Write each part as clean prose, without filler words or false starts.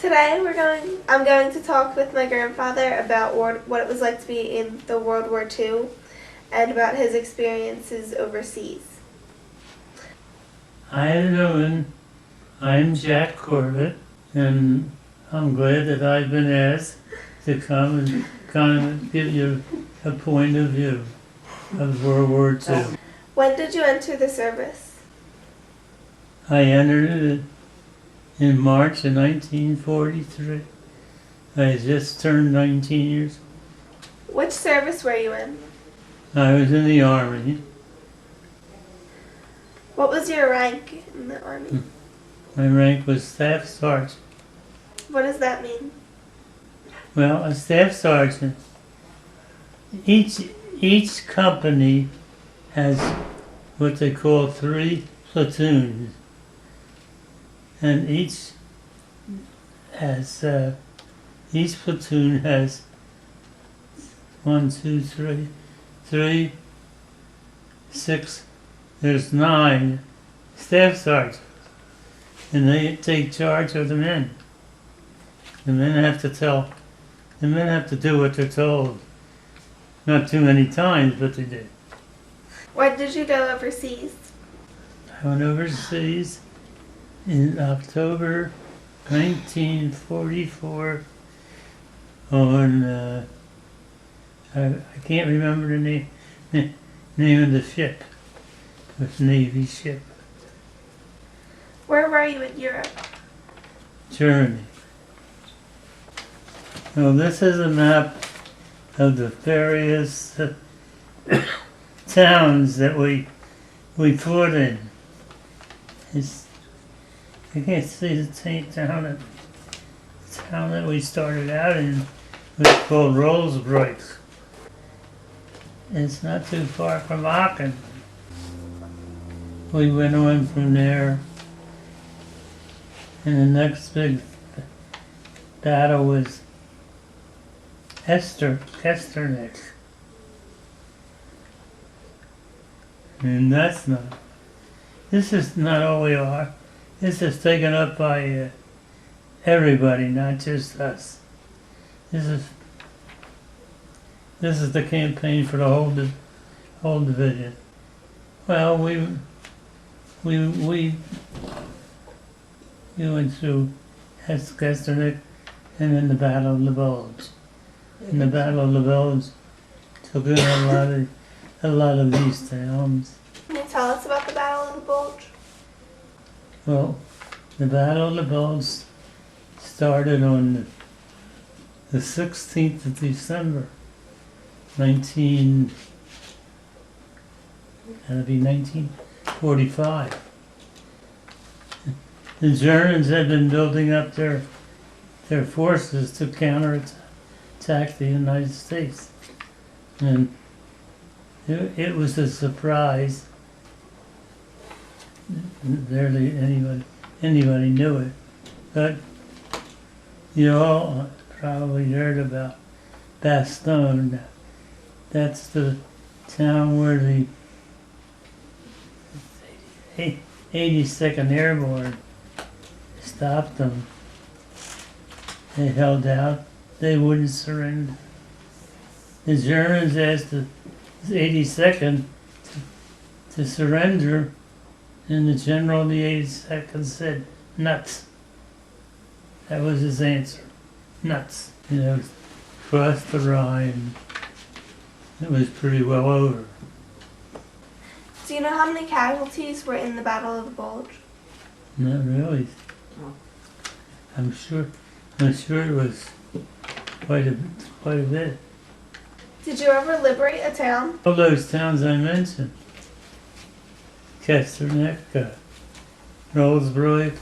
Today I'm going to talk with my grandfather about what it was like to be in the World War II and about his experiences overseas. Hi everyone, I'm Jack Corbett, and I'm glad that I've been asked to come and kind of give you a point of view of World War II. When did you enter the service? I entered it in March of 1943. I had just turned 19 years old. Which service were you in? I was in the Army. What was your rank in the Army? My rank was Staff Sergeant. What does that mean? Well, a Staff Sergeant, each company has what they call 3 platoons, and each platoon has 1, 2, 3, 6. There's 9 staff sergeants, and they take charge of the men. The men have to do what they're told. Not too many times, but they do. When did you go overseas? I went overseas in October 1944 on, I can't remember the name of the ship. It was a Navy ship. Where were you in Europe? Germany. Well, this is a map of the various towns that we fought in. I can't see the town that we started out in was called Rolls-Royce. It's not too far from Aachen. We went on from there, and the next big battle was Esterneck. And this is not all we are. This is taken up by everybody, not just us. This is the campaign for the whole division. Well, we went through Esterneck and then the Battle of the Bulge. And the Battle of the Bulge took in a lot of these towns. Can you tell us about the Battle of the Bulge? Well, the Battle of the Bulge started on the 16th of December, 1945. The Germans had been building up their forces to counterattack the United States. And it was a surprise. Barely anybody knew it. But you all probably heard about Bastogne. That's the town where the 82nd Airborne stopped them. They held out. They wouldn't surrender. The Germans asked the 82nd to surrender, and the general of the 82nd said, "Nuts." That was his answer. Nuts. Crossed the Rhine. It was pretty well over. Do you know how many casualties were in the Battle of the Bulge? Not really. I'm sure it was quite a bit. Did you ever liberate a town? All those towns I mentioned, Kesterneck, Rolls-Royce,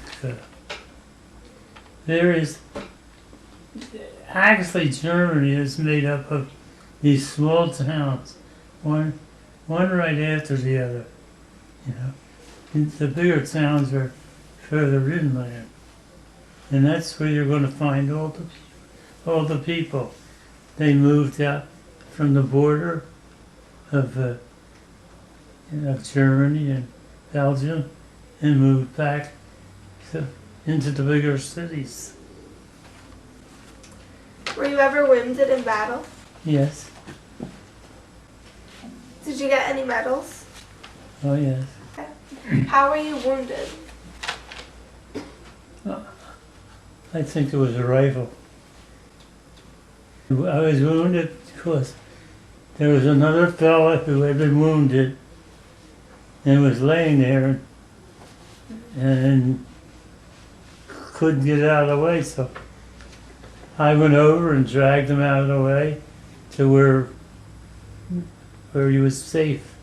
actually Germany is made up of these small towns, one right after the other. The bigger towns are further inland, and that's where you're going to find all the people. They moved out from the border of Germany and Belgium and moved back into the bigger cities. Were you ever wounded in battle? Yes. Did you get any medals? Oh, yes. How were you wounded? I think it was a rifle. I was wounded because there was another fella who had been wounded and was laying there and couldn't get out of the way, so I went over and dragged him out of the way to where he was safe.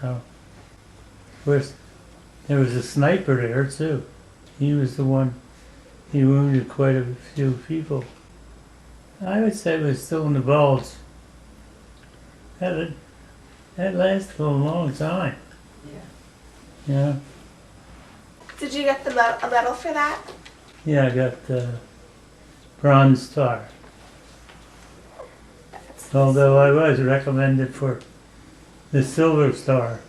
So, of course, there was a sniper there too. He was the one, he wounded quite a few people. I would say it was still in the bulge. That lasted a long time. Yeah. Did you get a medal for that? Yeah, I got the Bronze Star. Although I was recommended for the Silver Star.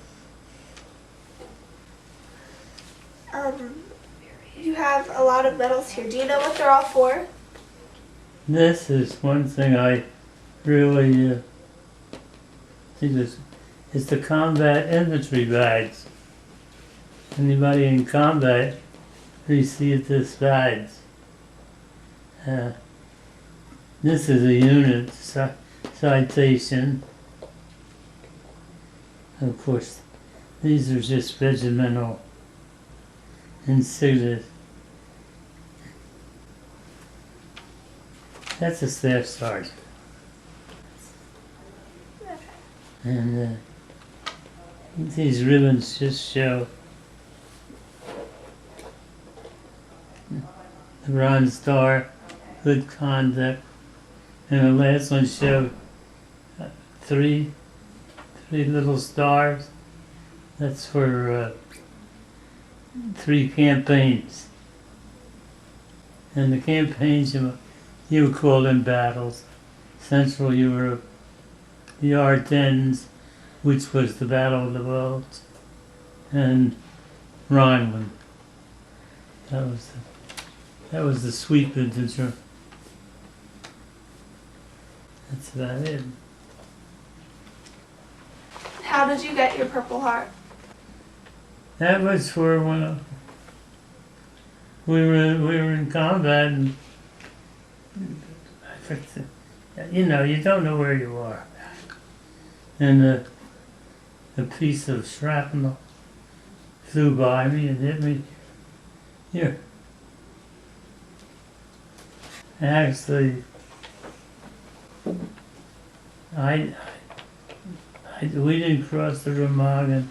You have a lot of medals here. Do you know what they're all for? This is one thing I really think is the combat infantry badge. Anybody in combat received this badge. This is a unit citation. Of course, these are just regimental insignias. That's a staff sergeant. And these ribbons just show the Bronze Star, good conduct, and the last one showed three little stars. That's for 3 campaigns. And the campaigns you would call them battles. Central Europe, the Ardennes, which was the Battle of the Bulge, and Rhineland. That was the sweep infantry. That's about it. How did you get your Purple Heart? That was for when we were in combat, and you know, you don't know where you are. And a piece of shrapnel flew by me and hit me here. Actually, we didn't cross the Remagen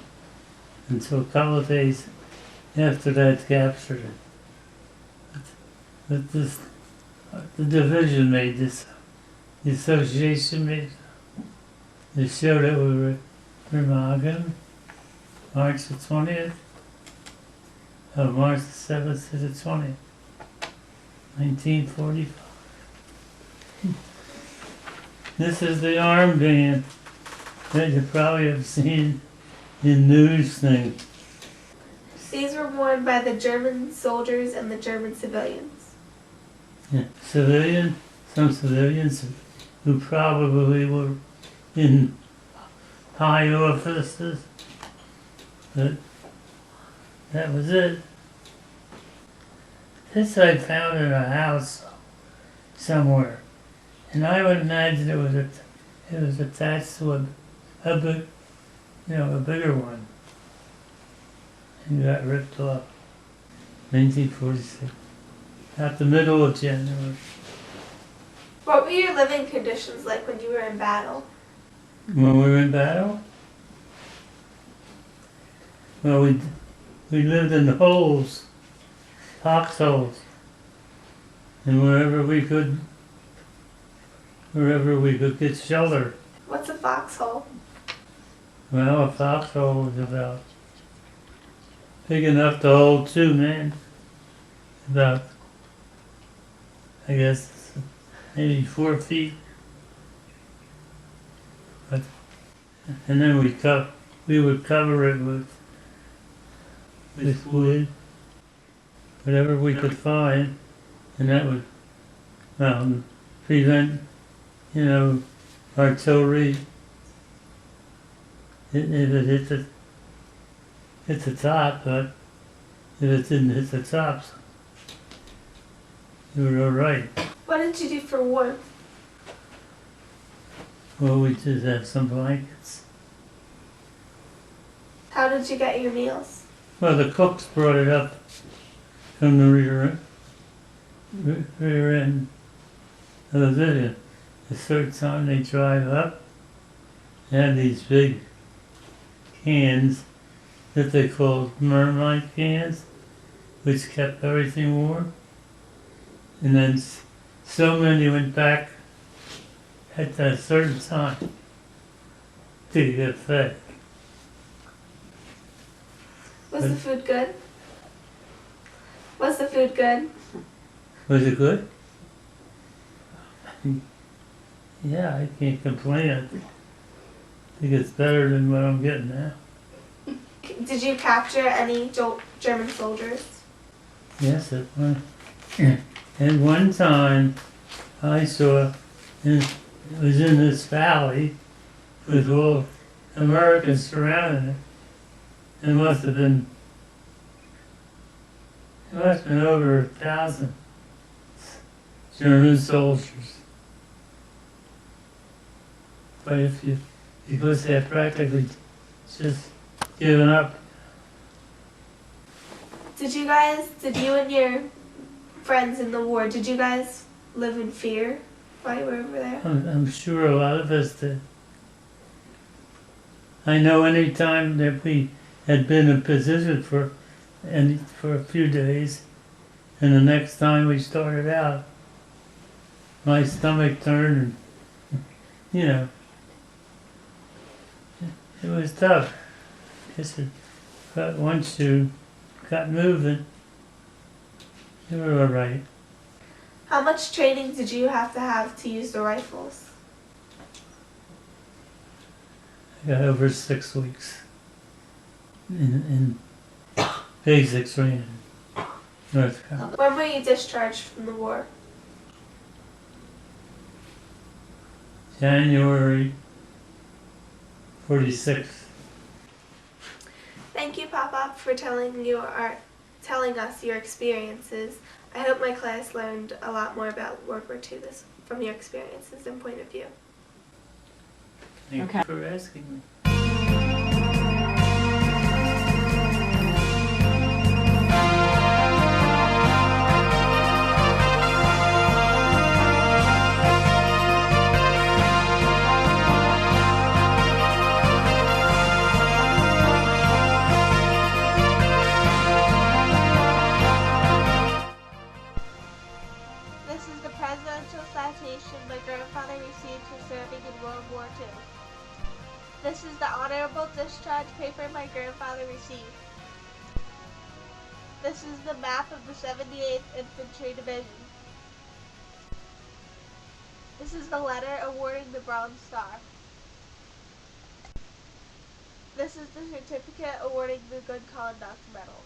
until a couple of days after that captured it. But the division made this, the association made the show that we were at Remagen, March the 20th, March the 7th to the 20th, 1945. This is the armband that you probably have seen in news things. These were worn by the German soldiers and the German civilians. Yeah. Some civilians who probably were in high offices, but that was it. This I found in a house somewhere, and I would imagine it was attached to a bigger one, and got ripped off. 1946, at the middle of January. What were your living conditions like when you were in battle? When we were in battle? Well, we lived in holes, foxholes, and wherever we could get shelter. What's a foxhole? Well, a foxhole was about big enough to hold 2 men. About, I guess, maybe 4 feet. But, and then we would cover it with wood, whatever we could find, and that would prevent, artillery. If it hit the top, but if it didn't hit the tops, you were all right. What did you do for warmth? Well, we just had some blankets. How did you get your meals? Well, the cooks brought it up from the rear end of the video. A certain time they drive up, they had these big cans that they called mermaid cans, which kept everything warm. And then so many went back at a certain time to get fed. Was the food good? Was the food good? Was it good? Yeah, I can't complain. I think it's better than what I'm getting now. Did you capture any German soldiers? Yes, at one time I saw, it was in this valley with all Americans surrounding it. It must have been over 1,000 German soldiers. But because they had practically just given up. Did you and your friends in the war, did you guys live in fear while you were over there? I'm sure a lot of us did. I know any time that we had been in position for a few days, and the next time we started out, my stomach turned, and it was tough. But once you got moving, you were all right. How much training did you have to use the rifles? I got over 6 weeks in basic training in North Carolina. When were you discharged from the war? January 46th. Thank you, Papa, for telling us your experiences. I hope my class learned a lot more about World War II from your experiences and point of view. Thank you for asking me. This is the presidential citation my grandfather received for serving in World War II. This is the honorable discharge paper my grandfather received. This is the map of the 78th Infantry Division. This is the letter awarding the Bronze Star. This is the certificate awarding the Good Conduct Medal.